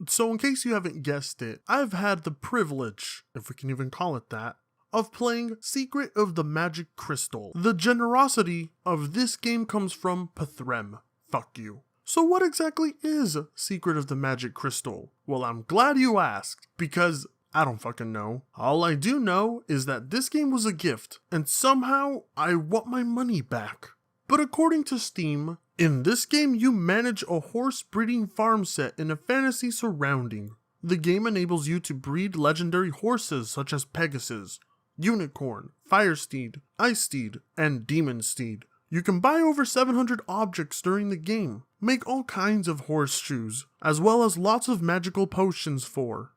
So in case you haven't guessed it, I've had the privilege, if we can even call it that, of playing Secret of the Magic Crystal. The generosity of this game comes from Pathrem. Fuck you. So what exactly is Secret of the Magic Crystal? Well, I'm glad you asked, because I don't fucking know. All I do know is that this game was a gift, and somehow I want my money back. But according to Steam, in this game you manage a horse breeding farm set in a fantasy surrounding. The game enables you to breed legendary horses such as Pegasus, Unicorn, Fire Steed, Ice Steed, and Demon Steed. You can buy over 700 objects during the game, make all kinds of horseshoes, as well as lots of magical potions for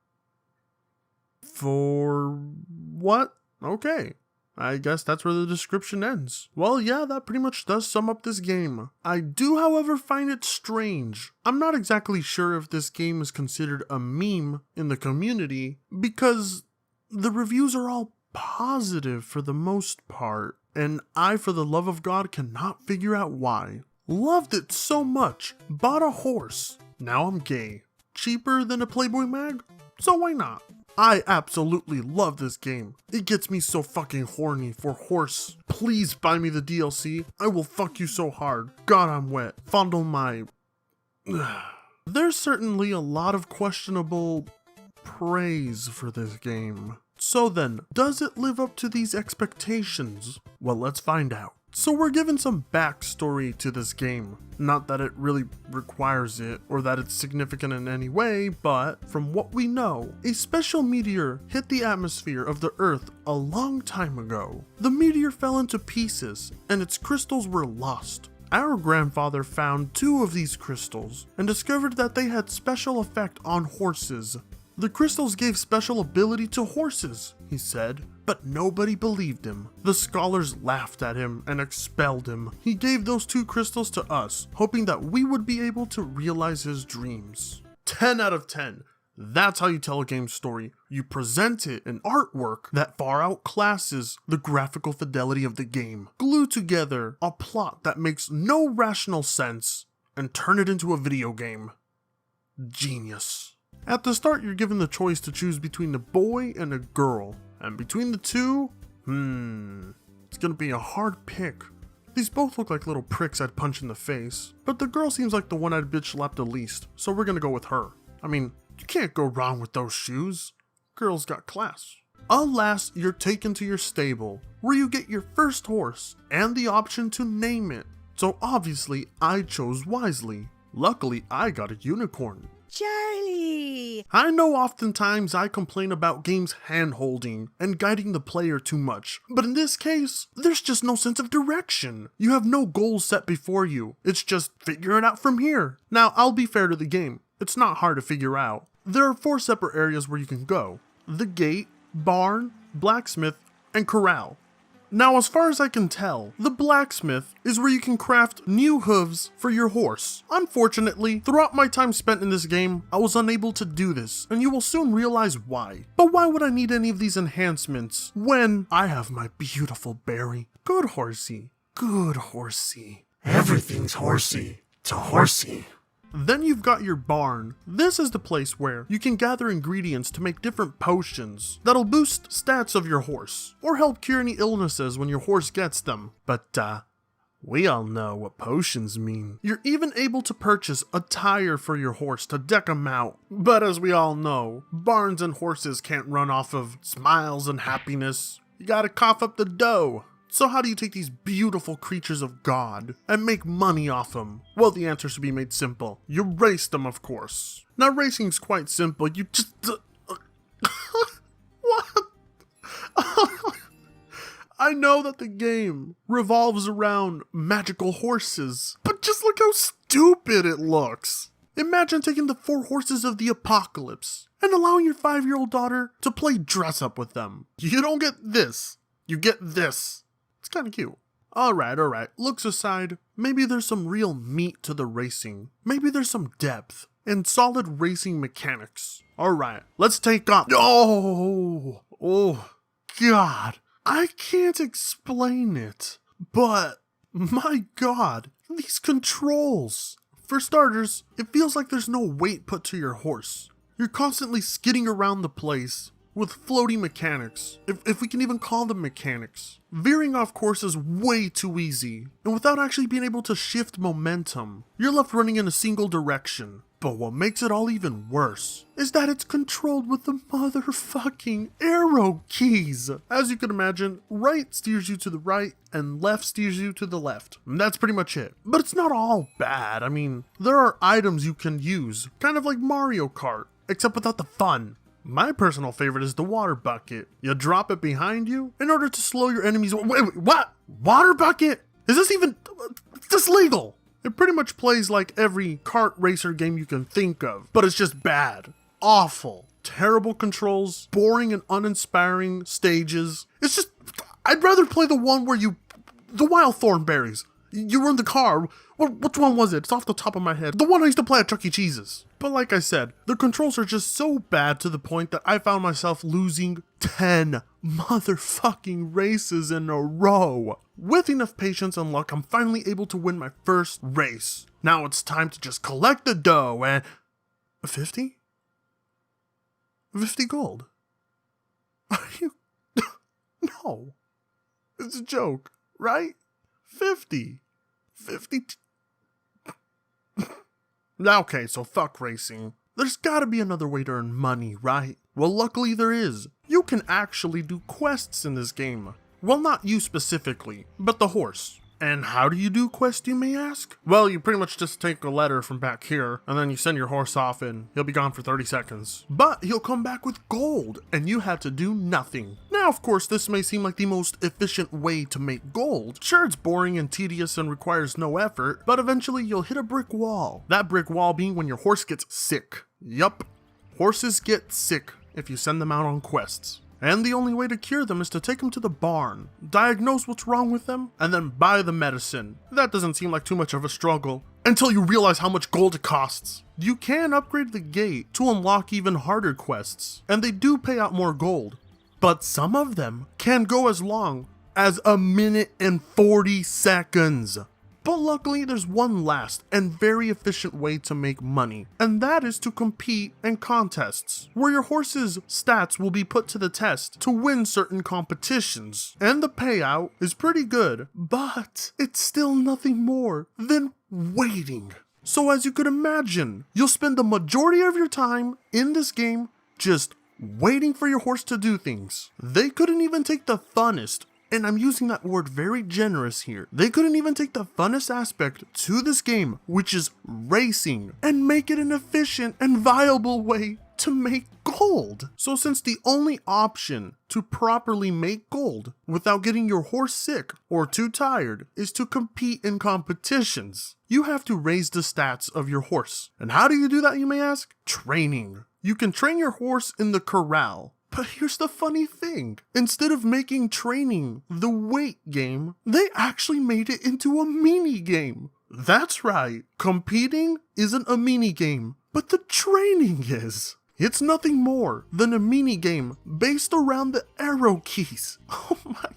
what? Okay. I guess that's where the description ends. Well, yeah, that pretty much does sum up this game. I do, however, find it strange. I'm not exactly sure if this game is considered a meme in the community, because the reviews are all positive for the most part, and I, for the love of God, cannot figure out why. Loved it so much, bought a horse, now I'm gay. Cheaper than a Playboy mag? So why not? I absolutely love this game. It gets me so fucking horny for horse. Please buy me the DLC. I will fuck you so hard. God, I'm wet. Fondle my... There's certainly a lot of questionable praise for this game. So then, does it live up to these expectations? Well, let's find out. So we're given some backstory to this game. Not that it really requires it, or that it's significant in any way, but from what we know, a special meteor hit the atmosphere of the Earth a long time ago. The meteor fell into pieces, and its crystals were lost. Our grandfather found 2 of these crystals, and discovered that they had special effect on horses. The crystals gave special ability to horses, he said, but nobody believed him. The scholars laughed at him and expelled him. He gave those 2 crystals to us, hoping that we would be able to realize his dreams. 10 out of 10. That's how you tell a game story. You present it in artwork that far outclasses the graphical fidelity of the game. Glue together a plot that makes no rational sense and turn it into a video game. Genius. At the start, you're given the choice to choose between a boy and a girl. And between the two, it's gonna be a hard pick. These both look like little pricks I'd punch in the face. But the girl seems like the one I'd bitch slap the least, so we're gonna go with her. I mean, you can't go wrong with those shoes. Girls got class. Alas, you're taken to your stable, where you get your first horse, and the option to name it. So obviously, I chose wisely. Luckily, I got a unicorn. Charlie! I know oftentimes I complain about games hand-holding and guiding the player too much, but in this case, there's just no sense of direction. You have no goals set before you. It's just figure it out from here. Now, I'll be fair to the game. It's not hard to figure out. There are 4 separate areas where you can go. The gate, barn, blacksmith, and corral. Now, as far as I can tell, the blacksmith is where you can craft new hooves for your horse. Unfortunately, throughout my time spent in this game, I was unable to do this, and you will soon realize why. But why would I need any of these enhancements when I have my beautiful berry? Good horsey. Good horsey. Everything's horsey to horsey. Then you've got your barn. This is the place where you can gather ingredients to make different potions that'll boost stats of your horse, or help cure any illnesses when your horse gets them. But, we all know what potions mean. You're even able to purchase a tire for your horse to deck them out. But as we all know, barns and horses can't run off of smiles and happiness. You gotta cough up the dough. So how do you take these beautiful creatures of God and make money off them? Well, the answer should be made simple. You race them, of course. Now, racing's quite simple. You just... What? I know that the game revolves around magical horses, but just look how stupid it looks. Imagine taking the 4 horses of the apocalypse and allowing your 5-year-old daughter to play dress up with them. You don't get this. You get this. It's kind of cute. Alright. Looks aside, maybe there's some real meat to the racing. Maybe there's some depth and solid racing mechanics. Alright, let's take off. Oh, God. I can't explain it, but my God, these controls. For starters, it feels like there's no weight put to your horse. You're constantly skidding around the place with floaty mechanics, if we can even call them mechanics. Veering off course is way too easy, and without actually being able to shift momentum, you're left running in a single direction. But what makes it all even worse is that it's controlled with the motherfucking arrow keys. As you can imagine, right steers you to the right and left steers you to the left. And that's pretty much it. But it's not all bad. I mean, there are items you can use, kind of like Mario Kart, except without the fun. My personal favorite is the water bucket. You drop it behind you in order to slow your enemies. Wait, what? Water bucket? Is this even... This legal? It pretty much plays like every kart racer game you can think of, but it's just bad. Awful. Terrible controls, boring and uninspiring stages. It's just... I'd rather play the one where the wild thornberries. You were in the car. Which one was it? It's off the top of my head. The one I used to play at Chuck E. Cheese's. But like I said, the controls are just so bad to the point that I found myself losing 10 motherfucking races in a row. With enough patience and luck, I'm finally able to win my first race. Now it's time to just collect the dough and... 50? 50 gold. Are you... No. It's a joke, right? 50. Okay, so fuck racing. There's gotta be another way to earn money, right? Well, luckily there is. You can actually do quests in this game. Well, not you specifically, but the horse. And how do you do quests, you may ask? Well, you pretty much just take a letter from back here, and then you send your horse off and he'll be gone for 30 seconds. But he'll come back with gold, and you had to do nothing. Now, of course, this may seem like the most efficient way to make gold. Sure, it's boring and tedious and requires no effort, but eventually you'll hit a brick wall. That brick wall being when your horse gets sick. Yup, horses get sick if you send them out on quests. And the only way to cure them is to take them to the barn, diagnose what's wrong with them, and then buy the medicine. That doesn't seem like too much of a struggle, until you realize how much gold it costs. You can upgrade the gate to unlock even harder quests, and they do pay out more gold. But some of them can go as long as 1 minute and 40 seconds. But luckily, there's one last and very efficient way to make money, and that is to compete in contests, where your horse's stats will be put to the test to win certain competitions. And the payout is pretty good, but it's still nothing more than waiting. So as you could imagine, you'll spend the majority of your time in this game just waiting for your horse to do things. They couldn't even take the funnest, and I'm using that word very generous here. They couldn't even take the funnest aspect to this game, which is racing, and make it an efficient and viable way to make gold. So since the only option to properly make gold without getting your horse sick or too tired is to compete in competitions, you have to raise the stats of your horse. And how do you do that, you may ask? Training. You can train your horse in the corral. But here's the funny thing. Instead of making training the weight game, they actually made it into a mini game. That's right. Competing isn't a mini game, but the training is. It's nothing more than a mini game based around the arrow keys. Oh my.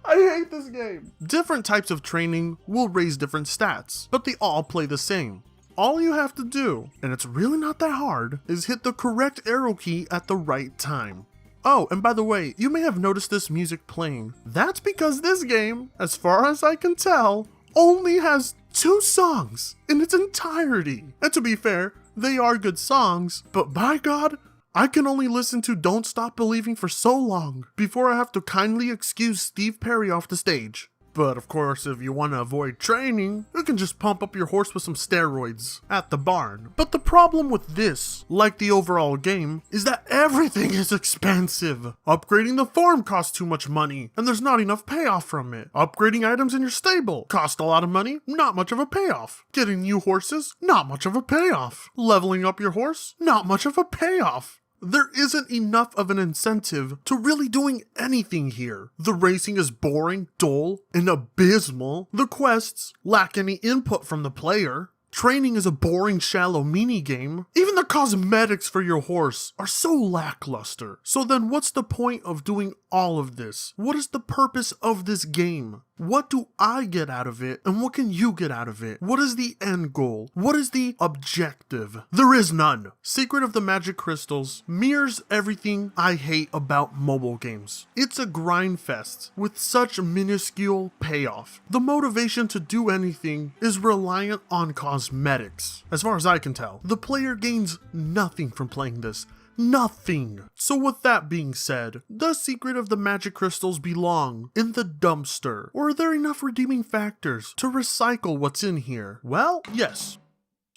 I hate this game. Different types of training will raise different stats, but they all play the same. All you have to do, and it's really not that hard, is hit the correct arrow key at the right time. Oh, and by the way, you may have noticed this music playing. That's because this game, as far as I can tell, only has 2 songs in its entirety. And to be fair, they are good songs, but by God, I can only listen to Don't Stop Believing for so long before I have to kindly excuse Steve Perry off the stage. But of course, if you want to avoid training, you can just pump up your horse with some steroids at the barn. But the problem with this, like the overall game, is that everything is expensive. Upgrading the farm costs too much money, and there's not enough payoff from it. Upgrading items in your stable cost a lot of money, not much of a payoff. Getting new horses, not much of a payoff. Leveling up your horse, not much of a payoff. There isn't enough of an incentive to really doing anything here. The racing is boring, dull, and abysmal. The quests lack any input from the player. Training is a boring, shallow minigame. Even the cosmetics for your horse are so lackluster. So then what's the point of doing all of this? What is the purpose of this game? What do I get out of it, and what can you get out of it? What is the end goal? What is the objective? There is none. Secret of the Magic Crystals mirrors everything I hate about mobile games. It's a grind fest with such minuscule payoff. The motivation to do anything is reliant on cosmetics. As far as I can tell, the player gains nothing from playing this. Nothing. So with that being said, does Secret of the Magic Crystals belong in the dumpster? Or are there enough redeeming factors to recycle what's in here? Well, yes.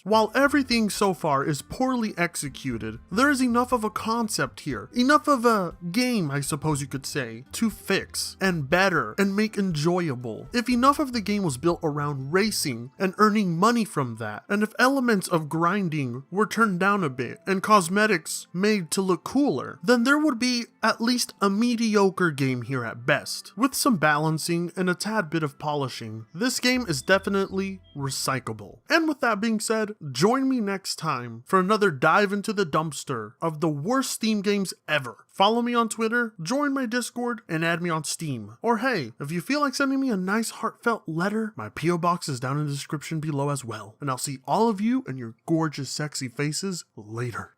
While everything so far is poorly executed, there is enough of a concept here, enough of a game, I suppose you could say, to fix and better and make enjoyable. If enough of the game was built around racing and earning money from that, and if elements of grinding were turned down a bit and cosmetics made to look cooler, then there would be at least a mediocre game here at best. With some balancing and a tad bit of polishing, this game is definitely recyclable. And with that being said, join me next time for another dive into the dumpster of the worst Steam games ever. Follow me on Twitter, join my Discord, and add me on Steam. Or hey, if you feel like sending me a nice heartfelt letter, my P.O. box is down in the description below as well. And I'll see all of you and your gorgeous sexy faces later.